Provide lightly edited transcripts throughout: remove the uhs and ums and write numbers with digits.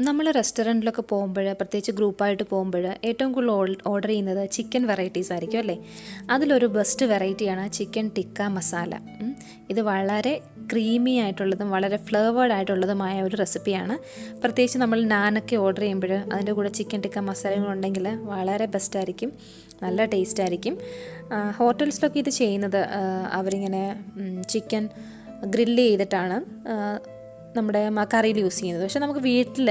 നമ്മൾ റെസ്റ്റോറൻറ്റിലൊക്കെ പോകുമ്പോൾ പ്രത്യേകിച്ച് ഗ്രൂപ്പായിട്ട് പോകുമ്പോൾ ഏറ്റവും കൂടുതൽ ഓർഡർ ചെയ്യുന്നത് ചിക്കൻ വെറൈറ്റീസ് ആയിരിക്കും അല്ലേ. അതിലൊരു ബെസ്റ്റ് വെറൈറ്റിയാണ് ചിക്കൻ ടിക്ക മസാല. ഇത് വളരെ ക്രീമി ആയിട്ടുള്ളതും വളരെ ഫ്ലേവേർഡ് ആയിട്ടുള്ളതുമായ ഒരു റെസിപ്പിയാണ്. പ്രത്യേകിച്ച് നമ്മൾ നാനൊക്കെ ഓർഡർ ചെയ്യുമ്പോൾ അതിൻ്റെ കൂടെ ചിക്കൻ ടിക്ക മസാലകളുണ്ടെങ്കിൽ വളരെ ബെസ്റ്റായിരിക്കും, നല്ല ടേസ്റ്റ് ആയിരിക്കും. ഹോട്ടൽസിലൊക്കെ ഇത് ചെയ്യുന്നത് അവരിങ്ങനെ ചിക്കൻ ഗ്രില്ല് ചെയ്തിട്ടാണ് നമ്മുടെ കറിയിൽ യൂസ് ചെയ്യുന്നത്. പക്ഷേ നമുക്ക് വീട്ടിൽ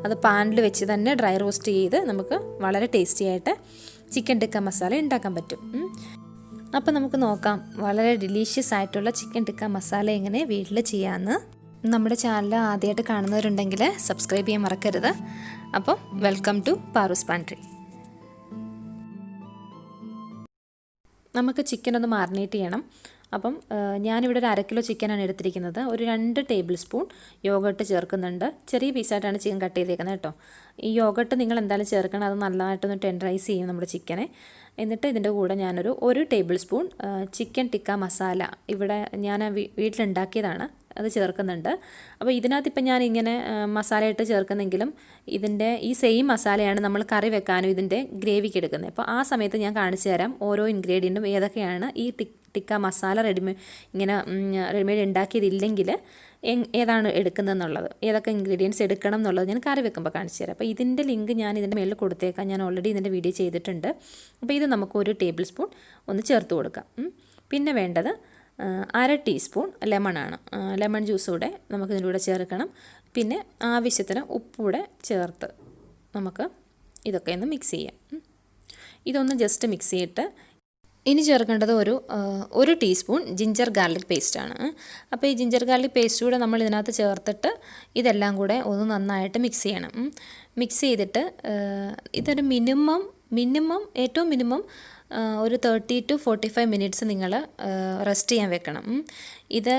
അത് പാനിൽ വെച്ച് തന്നെ ഡ്രൈ റോസ്റ്റ് ചെയ്ത് നമുക്ക് വളരെ ടേസ്റ്റി ആയിട്ട് ചിക്കൻ ടിക്ക മസാല ഉണ്ടാക്കാൻ പറ്റും. അപ്പോൾ നമുക്ക് നോക്കാം വളരെ ഡിലീഷ്യസ് ആയിട്ടുള്ള ചിക്കൻ ടിക്ക മസാല എങ്ങനെ വീട്ടിൽ ചെയ്യാമെന്ന്. നമ്മുടെ ചാനൽ ആദ്യമായിട്ട് കാണുന്നവരുണ്ടെങ്കിൽ സബ്സ്ക്രൈബ് ചെയ്യാൻ മറക്കരുത്. അപ്പോൾ വെൽക്കം ടു പാറൂസ് പാൻട്രി. നമുക്ക് ചിക്കൻ ഒന്ന് മാറിനേറ്റ് ചെയ്യണം. അപ്പം ഞാനിവിടെ ഒരു 1/2 കിലോ ചിക്കനാണ് എടുത്തിരിക്കുന്നത്. ഒരു 2 ടേബിൾ സ്പൂൺ യോഗട്ട് ചേർക്കുന്നുണ്ട്. ചെറിയ പീസായിട്ടാണ് ചിക്കൻ കട്ട് ചെയ്തേക്കുന്നത് കേട്ടോ. ഈ യോഗട്ട് നിങ്ങൾ എന്തായാലും ചേർക്കണം, അത് നല്ലതായിട്ടൊന്ന് ടെൻഡറൈസ് ചെയ്യും നമ്മുടെ ചിക്കനെ. എന്നിട്ട് ഇതിൻ്റെ കൂടെ ഞാനൊരു 1 table spoon chicken tikka masala ഇവിടെ ഞാൻ വീട്ടിലുണ്ടാക്കിയതാണ്, അത് ചേർക്കുന്നുണ്ട്. അപ്പോൾ ഇതിനകത്ത് ഇപ്പം ഞാനിങ്ങനെ മസാലയിട്ട് ചേർക്കുന്നെങ്കിലും ഇതിൻ്റെ ഈ സെയിം മസാലയാണ് നമ്മൾ കറി വെക്കാനും ഇതിൻ്റെ ഗ്രേവിക്ക് എടുക്കുന്നത്. അപ്പോൾ ആ സമയത്ത് ഞാൻ കാണിച്ചു തരാം ഓരോ ഇൻഗ്രീഡിയൻറ്റും ഏതൊക്കെയാണ് ഈ ടിക്ക മസാല റെഡിമെയ്ഡ് ഉണ്ടാക്കിയതില്ലെങ്കിൽ ഏതാണ് എടുക്കുന്നതെന്നുള്ളത്, ഏതൊക്കെ ഇൻഗ്രീഡിയൻസ് എടുക്കണം എന്നുള്ളത് ഞാൻ കറി വെക്കുമ്പോൾ കാണിച്ചു തരാം. അപ്പോൾ ഇതിൻ്റെ ലിങ്ക് ഞാൻ ഇതിൻ്റെ മേളിൽ കൊടുത്തേക്കാം, ഞാൻ ഓൾറെഡി ഇതിൻ്റെ വീഡിയോ ചെയ്തിട്ടുണ്ട്. അപ്പോൾ ഇത് നമുക്ക് 1 ടേബിൾ സ്പൂൺ ഒന്ന് ചേർത്ത് കൊടുക്കാം. പിന്നെ വേണ്ടത് 1/2 ടീസ്പൂൺ ലെമണാണ്. ലെമൺ ജ്യൂസ് കൂടെ നമുക്ക് ഇതിൻ്റെ കൂടെ ചേർക്കണം. പിന്നെ ആവശ്യത്തിന് ഉപ്പൂടെ ചേർത്ത് നമുക്ക് ഇതൊക്കെ ഒന്ന് മിക്സ് ചെയ്യാം. ഇതൊന്ന് ജസ്റ്റ് മിക്സ് ചെയ്തിട്ട് ഇനി ചേർക്കേണ്ടത് ഒരു ടീസ്പൂൺ ജിഞ്ചർ ഗാർലിക് പേസ്റ്റാണ്. അപ്പോൾ ഈ ജിഞ്ചർ ഗാർലിക് പേസ്റ്റ് കൂടെ നമ്മൾ ഇതിനകത്ത് ചേർത്തിട്ട് ഇതെല്ലാം കൂടെ ഒന്ന് നന്നായിട്ട് മിക്സ് ചെയ്യണം. മിക്സ് ചെയ്തിട്ട് ഇതൊരു ഏറ്റവും മിനിമം ഒരു 30 to 45 മിനിറ്റ്സ് നിങ്ങൾ റെസ്റ്റ് ചെയ്യാൻ വെക്കണം. ഇത്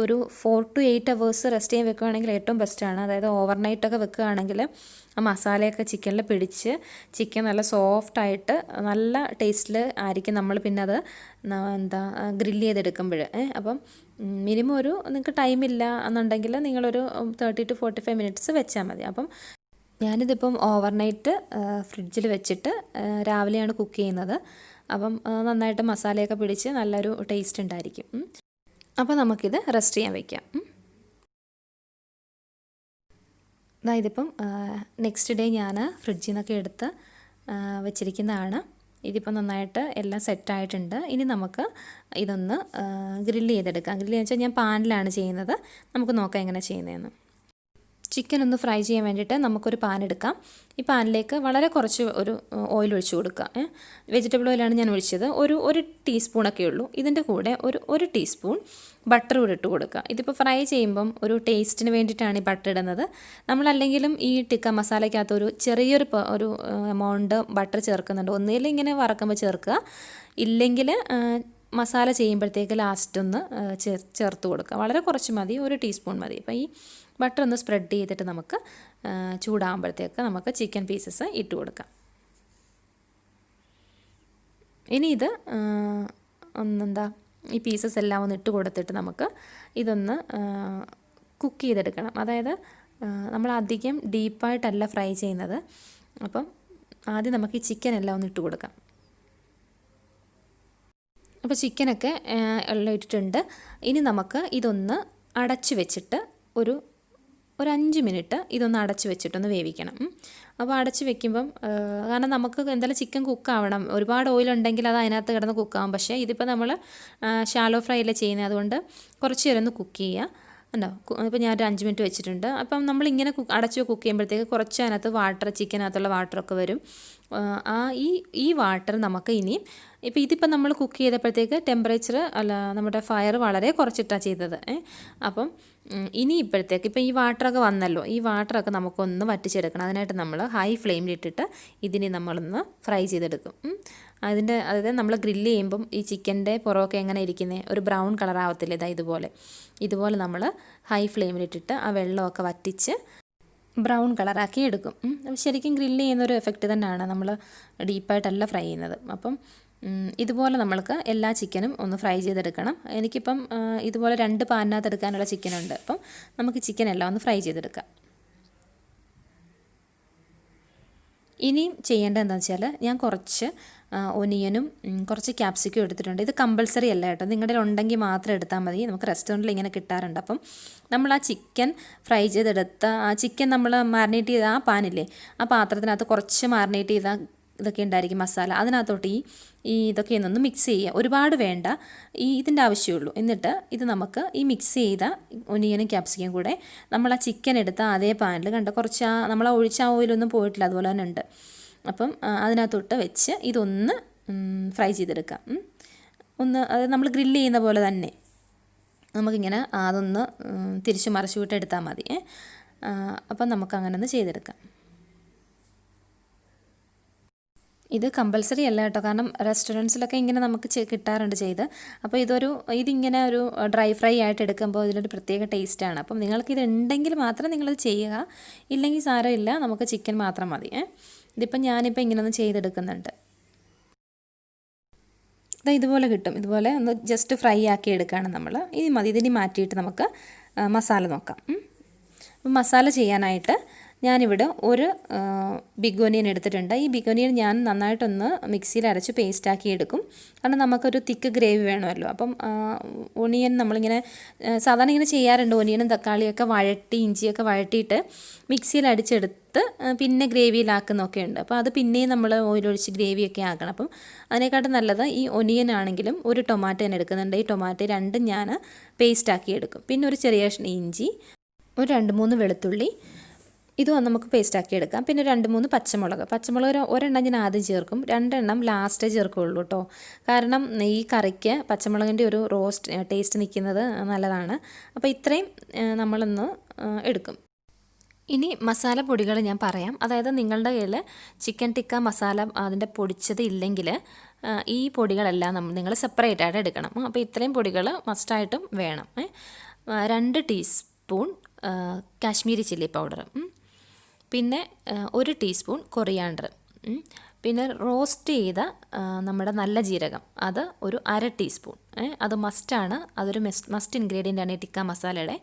ഒരു 4 to 8 അവേഴ്സ് റെസ്റ്റ് ചെയ്യാൻ വെക്കുകയാണെങ്കിൽ ഏറ്റവും ബെസ്റ്റാണ്. അതായത് ഓവർനൈറ്റൊക്കെ വെക്കുകയാണെങ്കിൽ ആ മസാലയൊക്കെ ചിക്കനിൽ പിടിച്ച് ചിക്കൻ നല്ല സോഫ്റ്റായിട്ട് നല്ല ടേസ്റ്റിൽ ആയിരിക്കും നമ്മൾ പിന്നെ അത് ഗ്രില്ല് ചെയ്തെടുക്കുമ്പോൾ. അപ്പം മിനിമം നിങ്ങൾക്ക് ടൈമില്ല എന്നുണ്ടെങ്കിൽ നിങ്ങളൊരു 30 to 45 മിനിറ്റ്സ് വെച്ചാൽ മതി. അപ്പം ഞാനിതിപ്പം ഓവർനൈറ്റ് ഫ്രിഡ്ജിൽ വെച്ചിട്ട് രാവിലെയാണ് കുക്ക് ചെയ്യുന്നത്. അപ്പം നന്നായിട്ട് മസാലയൊക്കെ പിടിച്ച് നല്ലൊരു ടേസ്റ്റ് ഉണ്ടായിരിക്കും. അപ്പോൾ നമുക്കിത് റെസ്റ്റ് ചെയ്യാൻ വയ്ക്കാം. ഇതിപ്പം നെക്സ്റ്റ് ഡേ ഞാൻ ഫ്രിഡ്ജിൽ നിന്നൊക്കെ എടുത്ത് വെച്ചിരിക്കുന്നതാണ്. ഇതിപ്പോൾ നന്നായിട്ട് എല്ലാം സെറ്റായിട്ടുണ്ട്. ഇനി നമുക്ക് ഇതൊന്ന് ഗ്രില്ല് ചെയ്തെടുക്കാം. ഗ്രില്ല് വെച്ചാൽ ഞാൻ പാനിലാണ് ചെയ്യുന്നത്. നമുക്ക് നോക്കാം എങ്ങനെ ചെയ്യുന്നതെന്ന്. ചിക്കൻ ഒന്ന് ഫ്രൈ ചെയ്യാൻ വേണ്ടിയിട്ട് നമുക്കൊരു പാൻ എടുക്കാം. ഈ പാനിലേക്ക് വളരെ കുറച്ച് ഒരു ഓയിൽ ഒഴിച്ച് കൊടുക്കാം. വെജിറ്റബിൾ ഓയിലാണ് ഞാൻ ഒഴിച്ചത്. ഒരു ടീസ്പൂണൊക്കെ ഉള്ളൂ. ഇതിൻ്റെ കൂടെ ഒരു ടീസ്പൂൺ ബട്ടർ കൂടെ ഇട്ട് കൊടുക്കുക. ഇതിപ്പോൾ ഫ്രൈ ചെയ്യുമ്പം ഒരു ടേസ്റ്റിന് വേണ്ടിയിട്ടാണ് ഈ ബട്ടർ ഇടുന്നത്. നമ്മളല്ലെങ്കിലും ഈ ടിക്ക മസാലയ്ക്കകത്ത് ചെറിയൊരു എമൗണ്ട് ബട്ടർ ചേർക്കുന്നുണ്ട്. ഒന്നുകിൽ ഇങ്ങനെ വറക്കുമ്പോൾ ചേർക്കുക, ഇല്ലെങ്കിൽ മസാല ചെയ്യുമ്പോഴത്തേക്ക് ലാസ്റ്റ് ഒന്ന് ചേർത്ത് കൊടുക്കുക. വളരെ കുറച്ച് മതി, 1 ടീസ്പൂൺ മതി. അപ്പോൾ ഈ ബട്ടർ ഒന്ന് സ്പ്രെഡ് ചെയ്തിട്ട് നമുക്ക് ചൂടാകുമ്പോഴത്തേക്ക് നമുക്ക് ചിക്കൻ പീസസ് ഇട്ട് കൊടുക്കാം. ഇനി ഇത് ഈ പീസസ് എല്ലാം ഒന്ന് ഇട്ട് കൊടുത്തിട്ട് നമുക്ക് ഇതൊന്ന് കുക്ക് ചെയ്തെടുക്കണം. അതായത് നമ്മൾ അധികം ഡീപ്പായിട്ടല്ല ഫ്രൈ ചെയ്യുന്നത്. അപ്പം ആദ്യം നമുക്ക് ഈ ചിക്കൻ എല്ലാം ഒന്ന് ഇട്ട് കൊടുക്കാം. അപ്പോൾ ചിക്കനൊക്കെ എല്ലാം ഇട്ടിട്ടുണ്ട്. ഇനി നമുക്ക് ഇതൊന്ന് അടച്ച് വെച്ചിട്ട് ഒരു 5 മിനിറ്റ് ഇതൊന്ന് അടച്ച് വെച്ചിട്ടൊന്ന് വേവിക്കണം. അപ്പോൾ അടച്ച് വെക്കുമ്പം കാരണം നമുക്ക് എന്തായാലും ചിക്കൻ കുക്കാവണം. ഒരുപാട് ഓയിലുണ്ടെങ്കിൽ അത് അതിനകത്ത് കിടന്ന് കുക്കാവും. പക്ഷേ ഇതിപ്പോൾ നമ്മൾ ഷാലോ ഫ്രൈ അല്ലേ ചെയ്യുന്നത്, അതുകൊണ്ട് കുറച്ച് നേരം ഒന്ന് കുക്ക് ചെയ്യുക. ഉണ്ടോ? ഇപ്പോൾ ഞാൻ ഒരു 5 മിനിറ്റ് വെച്ചിട്ടുണ്ട്. അപ്പം നമ്മളിങ്ങനെ അടച്ച് കുക്ക് ചെയ്യുമ്പോഴത്തേക്ക് കുറച്ച് അതിനകത്ത് ചിക്കനകത്തുള്ള വാട്ടറൊക്കെ വരും. ഈ വാട്ടർ നമുക്ക് ഇനി ഇതിപ്പോൾ നമ്മൾ കുക്ക് ചെയ്തപ്പോഴത്തേക്ക് ടെമ്പറേച്ചർ നമ്മുടെ ഫയർ വളരെ കുറച്ചിട്ടാണ് ചെയ്തത്. അപ്പം ഇനി ഇപ്പോഴത്തേക്ക് ഈ വാട്ടറൊക്കെ വന്നല്ലോ, ഈ വാട്ടറൊക്കെ നമുക്കൊന്ന് വറ്റിച്ചെടുക്കണം. അതിനായിട്ട് നമ്മൾ ഹൈ ഫ്ലെയിമിലിട്ടിട്ട് ഇതിനെ നമ്മളൊന്ന് ഫ്രൈ ചെയ്തെടുക്കും. അതായത് നമ്മൾ ഗ്രില്ല് ചെയ്യുമ്പം ഈ ചിക്കൻ്റെ പുറമൊക്കെ എങ്ങനെ ഇരിക്കുന്നത്, ഒരു ബ്രൗൺ കളർ ആവത്തില്ല. ഇതുപോലെ നമ്മൾ ഹൈ ഫ്ലെയിമിലിട്ടിട്ട് ആ വെള്ളമൊക്കെ വറ്റിച്ച് ബ്രൗൺ കളറാക്കി എടുക്കും. ശരിക്കും ഗ്രില്ല് ചെയ്യുന്നൊരു എഫക്റ്റ് തന്നെയാണ്, നമ്മൾ ഡീപ്പായിട്ടല്ല ഫ്രൈ ചെയ്യുന്നത്. അപ്പം ഇതുപോലെ നമ്മൾക്ക് എല്ലാ ചിക്കനും ഒന്ന് ഫ്രൈ ചെയ്തെടുക്കണം. എനിക്കിപ്പം ഇതുപോലെ 2 പാനിനകത്ത് എടുക്കാനുള്ള ചിക്കനുണ്ട്. അപ്പം നമുക്ക് ചിക്കൻ എല്ലാം ഒന്ന് ഫ്രൈ ചെയ്തെടുക്കാം. ഇനിയും ചെയ്യേണ്ടത് എന്താണെന്ന് വെച്ചാൽ ഞാൻ കുറച്ച് ഒനിയനും കുറച്ച് ക്യാപ്സിക്കും എടുത്തിട്ടുണ്ട്. ഇത് കമ്പൾസറി അല്ല കേട്ടോ, നിങ്ങളുടെ ഉണ്ടെങ്കിൽ മാത്രം എടുത്താൽ മതി. നമുക്ക് റെസ്റ്റോറൻറ്റിൽ ഇങ്ങനെ കിട്ടാറുണ്ട്. അപ്പം നമ്മൾ ആ ചിക്കൻ ഫ്രൈ ചെയ്തെടുത്ത ആ ചിക്കൻ നമ്മൾ മാരിനേറ്റ് ചെയ്ത ആ പാനില്ലേ, ആ പാത്രത്തിനകത്ത് കുറച്ച് മാരിനേറ്റ് ചെയ്ത ഇതൊക്കെ ഉണ്ടായിരിക്കും മസാല, അതിനകത്തോട്ട് ഇതൊക്കെ ഒന്ന് മിക്സ് ചെയ്യുക. ഒരുപാട് വേണ്ട, ഇതിൻ്റെ ആവശ്യമുള്ളൂ. എന്നിട്ട് ഇത് നമുക്ക് ഈ മിക്സ് ചെയ്ത ഒനിയനും ക്യാപ്സിക്കും കൂടെ നമ്മൾ ആ ചിക്കൻ എടുത്ത അതേ പാനിൽ കണ്ട കുറച്ച് നമ്മൾ ആ ഒഴിച്ച ആ ഓയിലൊന്നും പോയിട്ടില്ല, അതുപോലെ തന്നെ ഉണ്ട്. അപ്പം അതിനകത്തോട്ട് വെച്ച് ഇതൊന്ന് ഫ്രൈ ചെയ്തെടുക്കാം. അത് നമ്മൾ ഗ്രില്ല് ചെയ്യുന്ന പോലെ തന്നെ നമുക്കിങ്ങനെ അതൊന്ന് തിരിച്ച് മറിച്ച് വിട്ട് എടുത്താൽ മതി. അപ്പം നമുക്കങ്ങനെ ഒന്ന് ചെയ്തെടുക്കാം. ഇത് കമ്പൽസറി അല്ല കേട്ടോ, കാരണം റെസ്റ്റോറൻറ്റ്സിലൊക്കെ ഇങ്ങനെ നമുക്ക് കിട്ടാറുണ്ട് ചെയ്ത്. അപ്പോൾ ഇതിങ്ങനെ ഒരു ഡ്രൈ ഫ്രൈ ആയിട്ട് എടുക്കുമ്പോൾ ഇതിലൊരു പ്രത്യേക ടേസ്റ്റാണ്. അപ്പം നിങ്ങൾക്കിത് ഉണ്ടെങ്കിൽ മാത്രം നിങ്ങളത് ചെയ്യുക, ഇല്ലെങ്കിൽ സാരമില്ല, നമുക്ക് ചിക്കൻ മാത്രം മതി. ഇതിപ്പം ഞാനിപ്പോൾ ഇങ്ങനെ ഒന്ന് ചെയ്തെടുക്കുന്നുണ്ട്. ഇതുപോലെ കിട്ടും. ഇതുപോലെ ഒന്ന് ജസ്റ്റ് ഫ്രൈ ആക്കി എടുക്കുകയാണ് നമ്മൾ. ഇനി മതി. ഇതിനി മാറ്റിയിട്ട് നമുക്ക് മസാല നോക്കാം. മസാല ചെയ്യാനായിട്ട് ഞാനിവിടെ ഒരു ബിഗ് ഒനിയൻ എടുത്തിട്ടുണ്ട്. ഈ ബിഗ് ഒനിയൻ ഞാൻ നന്നായിട്ടൊന്ന് മിക്സിയിൽ അരച്ച് പേസ്റ്റാക്കി എടുക്കും, കാരണം നമുക്കൊരു തിക്ക് ഗ്രേവി വേണമല്ലോ. അപ്പം ഒനിയൻ നമ്മളിങ്ങനെ സാധാരണ ഇങ്ങനെ ചെയ്യാറുണ്ട്. ഒനിയനും തക്കാളിയൊക്കെ വഴട്ടി ഇഞ്ചിയൊക്കെ വഴട്ടിയിട്ട് മിക്സിയിൽ അടിച്ചെടുത്ത് പിന്നെ ഗ്രേവിയിലാക്കുന്നൊക്കെ ഉണ്ട്. അപ്പോൾ അത് പിന്നെയും നമ്മൾ ഓയിലൊഴിച്ച് ഗ്രേവിയൊക്കെ ആക്കണം. അപ്പം അതിനെക്കാട്ടും നല്ലത് ഈ ഒനിയൻ ആണെങ്കിലും ഒരു ടൊമാറ്റോ ഞാൻ എടുക്കുന്നുണ്ട്. ഈ ടൊമാറ്റോ രണ്ടും ഞാൻ പേസ്റ്റാക്കി എടുക്കും. പിന്നെ ഒരു ചെറിയ കഷ്ണം ഇഞ്ചി, ഒരു 2-3 വെളുത്തുള്ളി, ഇതും നമുക്ക് പേസ്റ്റാക്കി എടുക്കാം. പിന്നെ 2-3 പച്ചമുളക് ഒരെണ്ണം ഞാൻ ആദ്യം ചേർക്കും, 2 എണ്ണം ലാസ്റ്റേ ചേർക്കുള്ളൂ കേട്ടോ. കാരണം ഈ കറിക്ക് പച്ചമുളകിൻ്റെ ഒരു റോസ്റ്റ് ടേസ്റ്റ് നിൽക്കുന്നത് നല്ലതാണ്. അപ്പോൾ ഇത്രയും നമ്മളൊന്ന് എടുക്കും. ഇനി മസാല പൊടികൾ ഞാൻ പറയാം. അതായത് നിങ്ങളുടെ കയ്യിൽ ചിക്കൻ ടിക്ക മസാല അതിൻ്റെ പൊടിച്ചത് ഇല്ലെങ്കിൽ ഈ പൊടികളെല്ലാം നിങ്ങൾ സെപ്പറേറ്റ് ആയിട്ട് എടുക്കണം. അപ്പോൾ ഇത്രയും പൊടികൾ മസ്റ്റായിട്ടും വേണം. 2 ടീസ്പൂൺ കാശ്മീരി ചില്ലി പൗഡർ, പിന്നെ 1 ടീസ്പൂൺ കൊറിയാണ്ടർ, പിന്നെ റോസ്റ്റ് ചെയ്ത നമ്മുടെ നല്ല ജീരകം അത് ഒരു 1/2 ടീസ്പൂൺ. അത് മസ്റ്റാണ്, അതൊരു മസ്റ്റ് ഇൻഗ്രീഡിയൻ്റാണ് ഈ ടിക്ക മസാലയുടെ.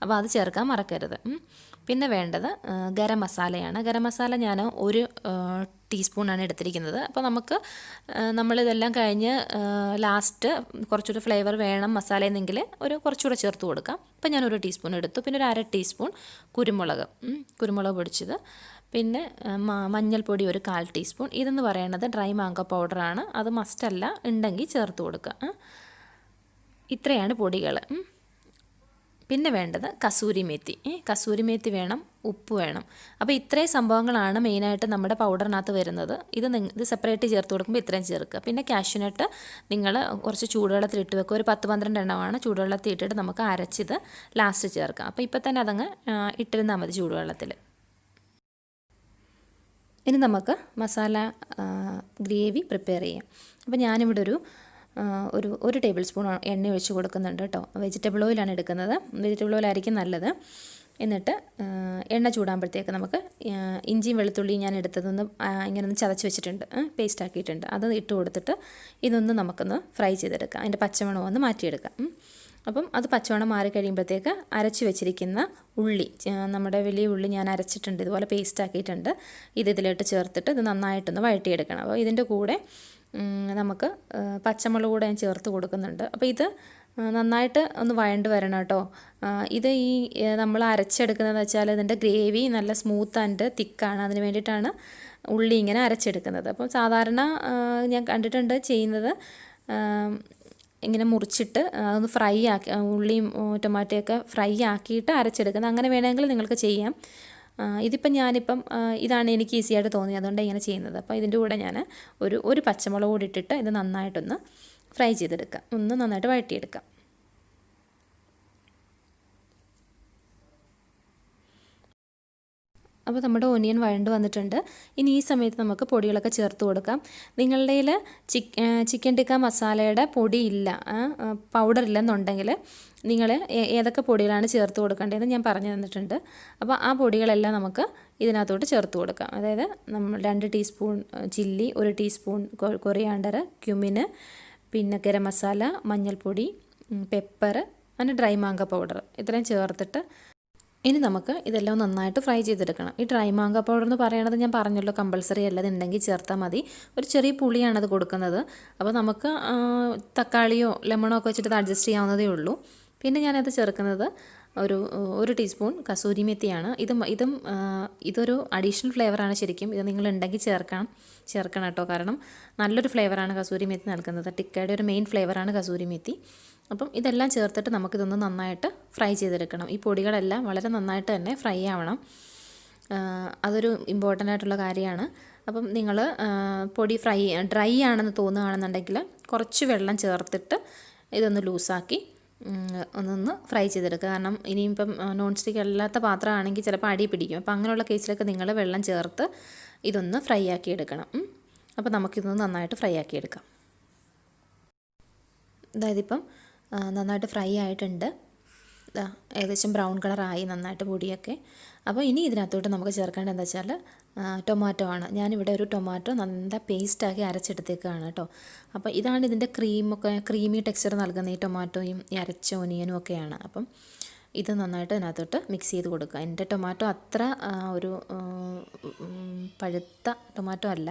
അപ്പോൾ അത് ചേർക്കാൻ മറക്കരുത്. പിന്നെ വേണ്ടത് ഗരം മസാലയാണ്. ഗരം മസാല ഞാൻ 1 ടീസ്പൂണാണ് എടുത്തിരിക്കുന്നത്. അപ്പോൾ നമ്മളിതെല്ലാം കഴിഞ്ഞ് ലാസ്റ്റ് കുറച്ചുകൂടി ഫ്ലേവർ വേണം മസാലയെന്നെങ്കിൽ കുറച്ചുകൂടെ ചേർത്ത് കൊടുക്കാം. അപ്പോൾ ഞാൻ 1 ടീസ്പൂൺ എടുത്തു. പിന്നെ ഒരു 1/2 ടീസ്പൂൺ കുരുമുളക് പൊടിച്ചത്, പിന്നെ മഞ്ഞൾപ്പൊടി ഒരു 1/4 ടീസ്പൂൺ. ഇതെന്ന് പറയുന്നത് ഡ്രൈ മാംഗോ പൗഡറാണ്, അത് മസ്റ്റല്ല, ഉണ്ടെങ്കിൽ ചേർത്ത് കൊടുക്കുക. ഇത്രയാണ് പൊടികൾ. പിന്നെ വേണ്ടത് കസൂരി മേത്തി വേണം, ഉപ്പ് വേണം. അപ്പോൾ ഇത്രയും സംഭവങ്ങളാണ് മെയിനായിട്ട് നമ്മുടെ പൗഡറിനകത്ത് വരുന്നത്. ഇത് സെപ്പറേറ്റ് ചേർത്ത് കൊടുക്കുമ്പോൾ ഇത്രയും ചേർക്കുക. പിന്നെ കാഷ്യൂനട്ട് നിങ്ങൾ കുറച്ച് ചൂടുവെള്ളത്തിൽ ഇട്ട് വെക്കുക. ഒരു 10-12 എണ്ണമാണ് ചൂടുവെള്ളത്തിൽ ഇട്ടിട്ട് നമുക്ക് അരച്ചിത് ലാസ്റ്റ് ചേർക്കാം. അപ്പോൾ ഇപ്പോൾ തന്നെ അതങ്ങ് ഇട്ടിരുന്നാൽ മതി ചൂടുവെള്ളത്തിൽ. ഇനി നമുക്ക് മസാല ഗ്രേവി പ്രിപ്പയർ ചെയ്യാം. അപ്പോൾ ഞാനിവിടെ ഒരു ടേബിൾ സ്പൂൺ എണ്ണ ഒഴിച്ച് കൊടുക്കുന്നുണ്ട് കേട്ടോ. വെജിറ്റബിൾ ഓയിലാണ് എടുക്കുന്നത്, വെജിറ്റബിൾ ഓയിലായിരിക്കും നല്ലത്. എന്നിട്ട് എണ്ണ ചൂടാകുമ്പോഴത്തേക്ക് നമുക്ക് ഇഞ്ചിയും വെളുത്തുള്ളിയും ഞാൻ എടുത്തതൊന്ന് ഇങ്ങനെ ഒന്ന് ചതച്ച് വെച്ചിട്ടുണ്ട്, പേസ്റ്റ് ആക്കിയിട്ടുണ്ട്. അത് ഇട്ട് കൊടുത്തിട്ട് ഇതൊന്ന് നമുക്കൊന്ന് ഫ്രൈ ചെയ്തെടുക്കാം, അതിൻ്റെ പച്ചമണം ഒന്ന് മാറ്റിയെടുക്കാം. അപ്പം അത് പച്ചമണം മാറി കഴിയുമ്പോഴത്തേക്ക് അരച്ച് വെച്ചിരിക്കുന്ന ഉള്ളി, നമ്മുടെ വലിയ ഉള്ളി ഞാൻ അരച്ചിട്ടുണ്ട്, ഇതുപോലെ പേസ്റ്റ് ആക്കിയിട്ടുണ്ട്. ഇതിലോട്ട് ചേർത്തിട്ട് ഇത് നന്നായിട്ടൊന്ന് വഴറ്റിയെടുക്കണം. അപ്പോൾ ഇതിൻ്റെ കൂടെ നമുക്ക് പച്ചമുളക് കൂടെ ഞാൻ ചേർത്ത് കൊടുക്കുന്നുണ്ട്. അപ്പോൾ ഇത് നന്നായിട്ട് ഒന്ന് വഴണ്ട് വരണം കേട്ടോ. ഇത് നമ്മൾ അരച്ചെടുക്കുന്നതെന്ന് വെച്ചാൽ ഇതിൻ്റെ ഗ്രേവി നല്ല സ്മൂത്ത് ആൻഡ് തിക്കാണ്, അതിന് വേണ്ടിയിട്ടാണ് ഉള്ളി ഇങ്ങനെ അരച്ചെടുക്കുന്നത്. അപ്പം സാധാരണ ഞാൻ കണ്ടിട്ടുണ്ട് ചെയ്യുന്നത് ഇങ്ങനെ മുറിച്ചിട്ട് അതൊന്ന് ഫ്രൈ ആക്കി, ഉള്ളിയും ടൊമാറ്റോയൊക്കെ ഫ്രൈ ആക്കിയിട്ട് അരച്ചെടുക്കുന്നത്. അങ്ങനെ വേണമെങ്കിൽ നിങ്ങൾക്ക് ചെയ്യാം. ഇതാണ് എനിക്ക് ഈസി ആയിട്ട് തോന്നിയത്, അതുകൊണ്ട് ഇങ്ങനെ ചെയ്യുന്നത്. അപ്പോൾ ഇതിൻ്റെ കൂടെ ഞാൻ ഒരു പച്ചമുളക് കൂടി ഇട്ടിട്ട് ഇത് നന്നായിട്ടൊന്ന് ഫ്രൈ ചെയ്തെടുക്കാം, ഒന്ന് നന്നായിട്ട് വഴറ്റിയെടുക്കാം. അപ്പോൾ നമ്മുടെ ഒനിയൻ വഴണ്ട് വന്നിട്ടുണ്ട്. ഇനി ഈ സമയത്ത് നമുക്ക് പൊടികളൊക്കെ ചേർത്ത് കൊടുക്കാം. നിങ്ങളുടെ കയ്യിൽ ചിക്കൻ ടിക്ക മസാലയുടെ പൊടിയില്ല, പൗഡർ ഇല്ലെന്നുണ്ടെങ്കിൽ നിങ്ങൾ ഏതൊക്കെ പൊടികളാണ് ചേർത്ത് കൊടുക്കേണ്ടതെന്ന് ഞാൻ പറഞ്ഞു തന്നിട്ടുണ്ട്. അപ്പോൾ ആ പൊടികളെല്ലാം നമുക്ക് ഇതിനകത്തോട്ട് ചേർത്ത് കൊടുക്കാം. അതായത് 2 ടീസ്പൂൺ ചില്ലി, 1 ടീസ്പൂൺ കൊറിയാണ്ടർ, ക്യുമിന്, പിന്നെ ഗരം മസാല, മഞ്ഞൾപ്പൊടി, പെപ്പർ, അങ്ങനെ ഡ്രൈ മാംഗോ പൗഡർ, ഇത്രയും ചേർത്തിട്ട് ഇനി നമുക്ക് ഇതെല്ലാം നന്നായിട്ട് ഫ്രൈ ചെയ്തെടുക്കണം. ഈ ഡ്രൈ മാംഗോ പൗഡർ എന്ന് പറയുന്നത് ഞാൻ പറഞ്ഞല്ലോ കമ്പൾസറി അല്ല, ഉണ്ടെങ്കിൽ ചേർത്താൽ മതി. ഒരു ചെറിയ പുളിയാണത് കൊടുക്കുന്നത്. അപ്പോൾ നമുക്ക് തക്കാളിയോ ലെമണോ ഒക്കെ വെച്ചിട്ട് അഡ്ജസ്റ്റ് ചെയ്യാവുന്നതേ ഉള്ളൂ. പിന്നെ ഞാനത് ചേർക്കുന്നത് ഒരു ടീസ്പൂൺ കസൂരി മെത്തിയാണ്. ഇതൊരു അഡീഷണൽ ഫ്ലേവറാണ് ശരിക്കും. ഇത് നിങ്ങൾ ഉണ്ടെങ്കിൽ ചേർക്കണം കേട്ടോ. കാരണം നല്ലൊരു ഫ്ലേവറാണ് കസൂരി മെത്തി നൽകുന്നത്. ടിക്കയുടെ ഒരു മെയിൻ ഫ്ലേവറാണ് കസൂരി മെത്തി. അപ്പം ഇതെല്ലാം ചേർത്തിട്ട് നമുക്കിതൊന്ന് നന്നായിട്ട് ഫ്രൈ ചെയ്തെടുക്കണം. ഈ പൊടികളെല്ലാം വളരെ നന്നായിട്ട് തന്നെ ഫ്രൈ ആവണം. അതൊരു ഇമ്പോർട്ടൻ്റ് ആയിട്ടുള്ള കാര്യമാണ്. അപ്പം നിങ്ങൾ പൊടി ഡ്രൈ ആണെന്ന് തോന്നുകയാണെന്നുണ്ടെങ്കിൽ കുറച്ച് വെള്ളം ചേർത്തിട്ട് ഇതൊന്ന് ലൂസാക്കി ഒന്നൊന്ന് ഫ്രൈ ചെയ്തെടുക്കുക. കാരണം ഇനിയിപ്പം നോൺ സ്റ്റിക്ക് അല്ലാത്ത പാത്രമാണെങ്കിൽ ചിലപ്പോൾ അടി പിടിക്കും. അപ്പോൾ അങ്ങനെയുള്ള കേസിലൊക്കെ നിങ്ങൾ വെള്ളം ചേർത്ത് ഇതൊന്ന് ഫ്രൈ ആക്കി എടുക്കണം. അപ്പോൾ നമുക്കിതൊന്ന് നന്നായിട്ട് ഫ്രൈ ആക്കി എടുക്കാം. അതായത് ഇപ്പം നന്നായിട്ട് ഫ്രൈ ആയിട്ടുണ്ട്. ഏകദേശം ബ്രൗൺ കളറായി നന്നായിട്ട് പൊടിയൊക്കെ. അപ്പോൾ ഇനി ഇതിനകത്തോട്ട് നമുക്ക് ചേർക്കേണ്ടത് എന്താ വെച്ചാൽ ടൊമാറ്റോ ആണ്. ഞാനിവിടെ ഒരു ടൊമാറ്റോ നല്ല പേസ്റ്റാക്കി അരച്ചെടുത്തേക്കാണ് കേട്ടോ. അപ്പോൾ ഇതാണ് ഇതിൻ്റെ ക്രീമി ടെക്സ്ചർ നൽകുന്ന ഈ ടൊമാറ്റോയും ഈ അരച്ച ഒനിയനും ഒക്കെയാണ്. അപ്പം ഇത് നന്നായിട്ട് ഇതിനകത്തോട്ട് മിക്സ് ചെയ്ത് കൊടുക്കുക. എൻ്റെ ടൊമാറ്റോ അത്ര ഒരു പഴുത്ത ടൊമാറ്റോ അല്ല,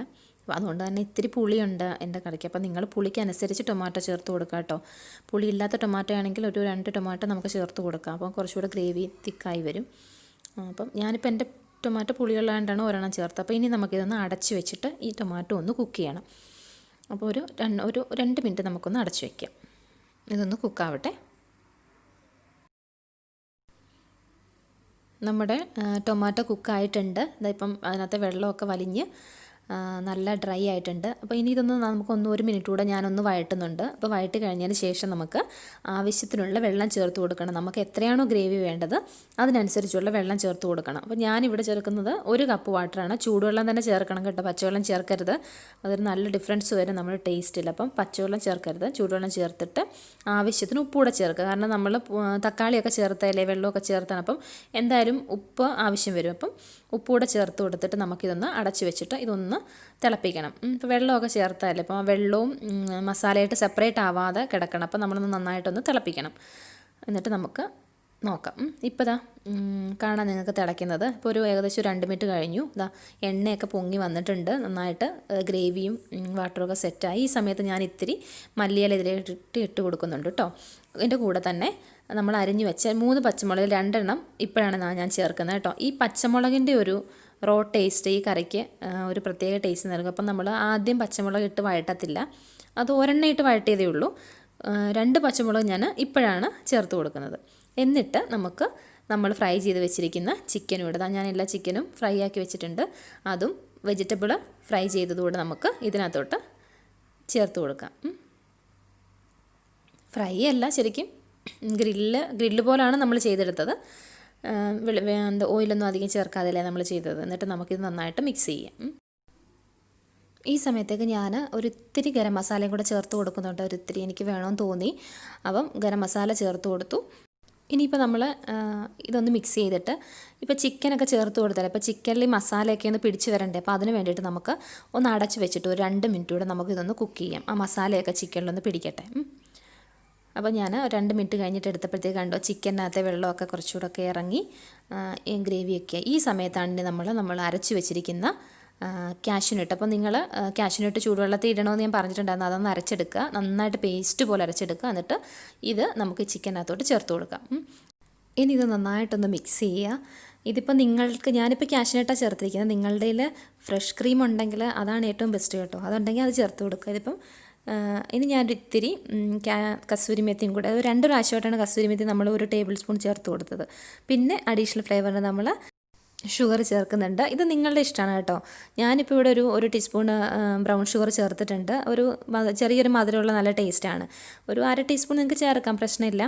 അതുകൊണ്ട് തന്നെ ഇത്തിരി പുളിയുണ്ട് എൻ്റെ കറിക്ക്. അപ്പോൾ നിങ്ങൾ പുളിക്കനുസരിച്ച് ടൊമാറ്റോ ചേർത്ത് കൊടുക്കുക കേട്ടോ. പുളി ഇല്ലാത്ത ടൊമാറ്റോ ആണെങ്കിൽ ഒരു 2 ടൊമാറ്റോ നമുക്ക് ചേർത്ത് കൊടുക്കാം. അപ്പോൾ കുറച്ചുകൂടെ ഗ്രേവി തിക്കായി വരും. അപ്പം ഞാനിപ്പോൾ എൻ്റെ ടൊമാറ്റോ പുളിയുള്ളതുകൊണ്ടാണ് ഒരെണ്ണം ചേർത്ത്. അപ്പോൾ ഇനി നമുക്കിതൊന്ന് അടച്ച് വെച്ചിട്ട് ഈ ടൊമാറ്റോ ഒന്ന് കുക്ക് ചെയ്യണം. അപ്പോൾ ഒരു 2 മിനിറ്റ് നമുക്കൊന്ന് അടച്ച് വയ്ക്കാം. ഇതൊന്ന് കുക്കാവട്ടെ. നമ്മുടെ ടൊമാറ്റോ കുക്കായിട്ടുണ്ട്. ഇപ്പം അതിനകത്തെ വെള്ളമൊക്കെ വലിഞ്ഞ് നല്ല ഡ്രൈ ആയിട്ടുണ്ട്. അപ്പോൾ ഇനി ഇതൊന്ന് നമുക്കൊന്ന് 1 മിനിറ്റ് കൂടെ ഞാനൊന്ന് വഴറ്റുന്നുണ്ട്. അപ്പോൾ വഴറ്റി കഴിഞ്ഞതിന് ശേഷം നമുക്ക് ആവശ്യത്തിനുള്ള വെള്ളം ചേർത്ത് കൊടുക്കണം. നമുക്ക് എത്രയാണോ ഗ്രേവി വേണ്ടത് അതിനനുസരിച്ചുള്ള വെള്ളം ചേർത്ത് കൊടുക്കണം. അപ്പോൾ ഞാനിവിടെ ചേർക്കുന്നത് 1 കപ്പ് വാട്ടറാണ്. ചൂടുവെള്ളം തന്നെ ചേർക്കണം കേട്ടോ, പച്ചവെള്ളം ചേർക്കരുത്. അതൊരു നല്ല ഡിഫറൻസ് വരും നമ്മുടെ ടേസ്റ്റിൽ. അപ്പം പച്ചവെള്ളം ചേർക്കരുത്, ചൂടുവെള്ളം ചേർത്തിട്ട് ആവശ്യത്തിന് ഉപ്പ് കൂടെ ചേർക്കുക. കാരണം നമ്മൾ തക്കാളിയൊക്കെ ചേർത്തല്ലേ, വെള്ളമൊക്കെ ചേർത്താണ്. അപ്പം എന്തായാലും ഉപ്പ് ആവശ്യം വരും. അപ്പം ഉപ്പ് കൂടെ ചേർത്ത് കൊടുത്തിട്ട് നമുക്കിതൊന്ന് അടച്ച് വെച്ചിട്ട് ഇതൊന്ന് തിളപ്പിക്കണം. ഇപ്പോൾ വെള്ളമൊക്കെ ചേർത്താലേ അപ്പോൾ വെള്ളവും മസാലയായിട്ട് സെപ്പറേറ്റ് ആവാതെ കിടക്കണം. അപ്പോൾ നമ്മളൊന്ന് നന്നായിട്ടൊന്ന് തിളപ്പിക്കണം. എന്നിട്ട് നമുക്ക് നോക്കാം. ഇപ്പോൾ കാണാൻ നിങ്ങൾക്ക് തിളയ്ക്കുന്നത്. ഇപ്പോൾ ഏകദേശം 2 മിനിറ്റ് കഴിഞ്ഞു. എണ്ണയൊക്കെ പൊങ്ങി വന്നിട്ടുണ്ട്. നന്നായിട്ട് ഗ്രേവിയും വാട്ടറൊക്കെ സെറ്റായി. ഈ സമയത്ത് ഞാൻ ഇത്തിരി മല്ലിയില ഇതിലേക്ക് ഇട്ട് കൊടുക്കുന്നുണ്ട് കേട്ടോ. ഇതിൻ്റെ കൂടെ തന്നെ നമ്മൾ അരിഞ്ഞു വെച്ച 3 പച്ചമുളക് 2 എണ്ണം ഇപ്പോഴാണ് ഞാൻ ചേർക്കുന്നത് കേട്ടോ. ഈ പച്ചമുളകിൻ്റെ ഒരു റോ ടേസ്റ്റ് ഈ കറിക്ക് ഒരു പ്രത്യേക ടേസ്റ്റ് നൽകും. അപ്പം നമ്മൾ ആദ്യം പച്ചമുളക് ഇട്ട് വഴറ്റത്തില്ല, അത് ഒരെണ്ണം ഇട്ട് വഴറ്റിയതേ ഉള്ളൂ. 2 പച്ചമുളക് ഞാൻ ഇപ്പോഴാണ് ചേർത്ത് കൊടുക്കുന്നത്. എന്നിട്ട് നമ്മൾ ഫ്രൈ ചെയ്ത് വെച്ചിരിക്കുന്ന ചിക്കനും ഇവിടെ ഞാൻ എല്ലാ ചിക്കനും ഫ്രൈ ആക്കി വെച്ചിട്ടുണ്ട്. അതും വെജിറ്റബിൾ ഫ്രൈ ചെയ്തതുകൂടെ നമുക്ക് ഇതിനകത്തോട്ട് ചേർത്ത് കൊടുക്കാം. ഫ്രൈ അല്ല, ശരിക്കും ഗ്രില്ല് പോലാണ് നമ്മൾ ചെയ്തെടുത്തത്. ഓയിലൊന്നും അധികം ചേർക്കാതെയല്ലേ നമ്മൾ ചെയ്തത്. എന്നിട്ട് നമുക്കിത് നന്നായിട്ട് മിക്സ് ചെയ്യാം. ഈ സമയത്തേക്ക് ഞാൻ ഒരിത്തിരി ഗരം മസാലയും കൂടെ ചേർത്ത് കൊടുക്കുന്നുണ്ട്. ഒരിത്തിരി എനിക്ക് വേണമെന്ന് തോന്നി. അപ്പം ഗരം മസാല ചേർത്ത് കൊടുത്തു. ഇനിയിപ്പോൾ നമ്മൾ ഇതൊന്ന് മിക്സ് ചെയ്തിട്ട് ഇപ്പോൾ ചിക്കനൊക്കെ ചേർത്ത് കൊടുത്താൽ ഇപ്പോൾ ചിക്കനിൽ മസാലയൊക്കെ ഒന്ന് പിടിച്ച് വരണ്ടേ. അപ്പോൾ അതിന് വേണ്ടിയിട്ട് നമുക്ക് ഒന്ന് അടച്ച് വെച്ചിട്ട് ഒരു 2 മിനിറ്റ് കൂടെ നമുക്കിതൊന്ന് കുക്ക് ചെയ്യാം. ആ മസാലയൊക്കെ ചിക്കനിലൊന്ന് പിടിക്കട്ടെ. അപ്പോൾ ഞാൻ 2 മിനിറ്റ് കഴിഞ്ഞിട്ട് എടുത്തപ്പോഴത്തേക്ക് കണ്ടോ ചിക്കനകത്തെ വെള്ളമൊക്കെ കുറച്ചുകൂടെയൊക്കെ ഇറങ്ങി ഗ്രേവിയൊക്കെ. ഈ സമയത്താണ് നമ്മൾ അരച്ച് വെച്ചിരിക്കുന്ന കാഷ്യൂനട്ട്. അപ്പോൾ നിങ്ങൾ കാഷ്യൂനട്ട് ചൂടുവെള്ളത്തിൽ ഇടണമെന്ന് ഞാൻ പറഞ്ഞിട്ടുണ്ടായിരുന്നു. അതൊന്ന് അരച്ചെടുക്കുക, നന്നായിട്ട് പേസ്റ്റ് പോലെ അരച്ചെടുക്കുക. എന്നിട്ട് ഇത് നമുക്ക് ചിക്കനകത്തോട്ട് ചേർത്ത് കൊടുക്കാം. ഇനി ഇത് നന്നായിട്ടൊന്ന് മിക്സ് ചെയ്യുക. ഇതിപ്പോൾ ഞാനിപ്പോൾ കാഷ്യൂനട്ടാണ് ചേർത്തിരിക്കുന്നത്. നിങ്ങളുടെ കയ്യിൽ ഫ്രഷ് ക്രീം ഉണ്ടെങ്കിൽ അതാണ് ഏറ്റവും ബെസ്റ്റ് കേട്ടോ. അതുണ്ടെങ്കിൽ അത് ചേർത്ത് കൊടുക്കുക. ഇതിപ്പം ഇനി ഞാനൊരു ഇത്തിരി കസൂരി മെത്തിയും കൂടെ 2 പ്രാവശ്യമായിട്ടാണ് കസൂരി മെത്തി നമ്മൾ 1 ടേബിൾ സ്പൂൺ ചേർത്ത് കൊടുത്തത്. പിന്നെ അഡീഷണൽ ഫ്ലേവറിന് നമ്മൾ ഷുഗർ ചേർക്കുന്നുണ്ട്. ഇത് നിങ്ങളുടെ ഇഷ്ടമാണ് കേട്ടോ. ഞാനിപ്പോൾ ഇവിടെ ഒരു ടീസ്പൂൺ ബ്രൗൺ ഷുഗർ ചേർത്തിട്ടുണ്ട്. ചെറിയൊരു മധുരമുള്ള നല്ല ടേസ്റ്റാണ്. ഒരു 1/2 ടീസ്പൂൺ നിങ്ങൾക്ക് ചേർക്കാം, പ്രശ്നമില്ല.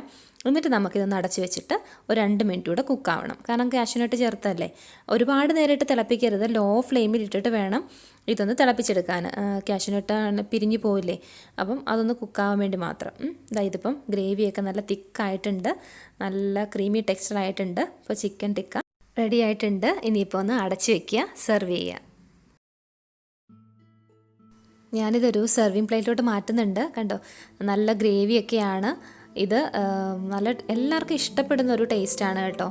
എന്നിട്ട് നമുക്കിതൊന്ന് അടച്ച് വെച്ചിട്ട് ഒരു 2 മിനിറ്റ് കൂടെ കുക്കാവണം. കാരണം കാഷ്യൂനട്ട് ചേർത്തല്ലേ. ഒരുപാട് നേരിട്ട് തിളപ്പിക്കരുത്, ലോ ഫ്ലെയിമിൽ ഇട്ടിട്ട് വേണം ഇതൊന്ന് തിളപ്പിച്ചെടുക്കാൻ. കാഷ്യൂനട്ട് പിരിഞ്ഞു പോയില്ലേ, അപ്പം അതൊന്ന് കുക്കാവാൻ വേണ്ടി മാത്രം. ഇതിപ്പം ഗ്രേവിയൊക്കെ നല്ല തിക്കായിട്ടുണ്ട്, നല്ല ക്രീമി ടെക്സ്ചറായിട്ടുണ്ട്. ഇപ്പോൾ ചിക്കൻ ടിക്ക റെഡി ആയിട്ടുണ്ട്. ഇനിയിപ്പോൾ ഒന്ന് അടച്ച് വയ്ക്കുക, സെർവ് ചെയ്യുക. ഞാനിതൊരു സെർവിങ് പ്ലേറ്റിലോട്ട് മാറ്റുന്നുണ്ട്. കണ്ടോ, നല്ല ഗ്രേവിയൊക്കെയാണ്. ഇത് നല്ല എല്ലാവർക്കും ഇഷ്ടപ്പെടുന്ന ഒരു ടേസ്റ്റാണ് കേട്ടോ.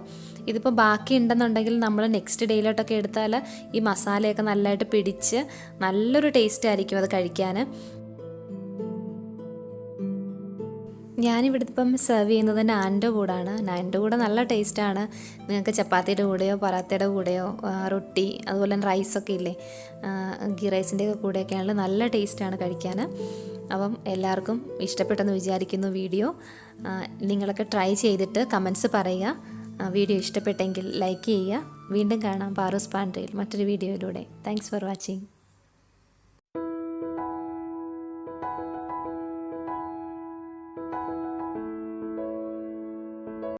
ഇതിപ്പോൾ ബാക്കി ഉണ്ടെന്നുണ്ടെങ്കിൽ നമ്മൾ നെക്സ്റ്റ് ഡേയിലോട്ടൊക്കെ എടുത്താൽ ഈ മസാലയൊക്കെ നല്ലതായിട്ട് പിടിച്ച് നല്ലൊരു ടേസ്റ്റ് ആയിരിക്കും അത് കഴിക്കാൻ. ഞാനിവിടെ ഇപ്പം സെർവ് ചെയ്യുന്നത് നാനിൻ്റെ കൂടാണ്. നാനിൻ്റെ കൂടെ നല്ല ടേസ്റ്റാണ്. നിങ്ങൾക്ക് ചപ്പാത്തിയുടെ കൂടെയോ പൊറാത്തയുടെ കൂടെയോ റൊട്ടി അതുപോലെ തന്നെ റൈസൊക്കെ ഇല്ലേ, ഗീ റൈസിൻ്റെ കൂടെയൊക്കെയാണെങ്കിൽ നല്ല ടേസ്റ്റാണ് കഴിക്കാൻ. അപ്പം എല്ലാവർക്കും ഇഷ്ടപ്പെട്ടെന്ന് വിചാരിക്കുന്നു വീഡിയോ. നിങ്ങളൊക്കെ ട്രൈ ചെയ്തിട്ട് കമൻറ്റ്സ് പറയുക. വീഡിയോ ഇഷ്ടപ്പെട്ടെങ്കിൽ ലൈക്ക് ചെയ്യുക. വീണ്ടും കാണാം പാറൂസ് പാൻട്രിയിൽ മറ്റൊരു വീഡിയോയിലൂടെ. Thanks for watching.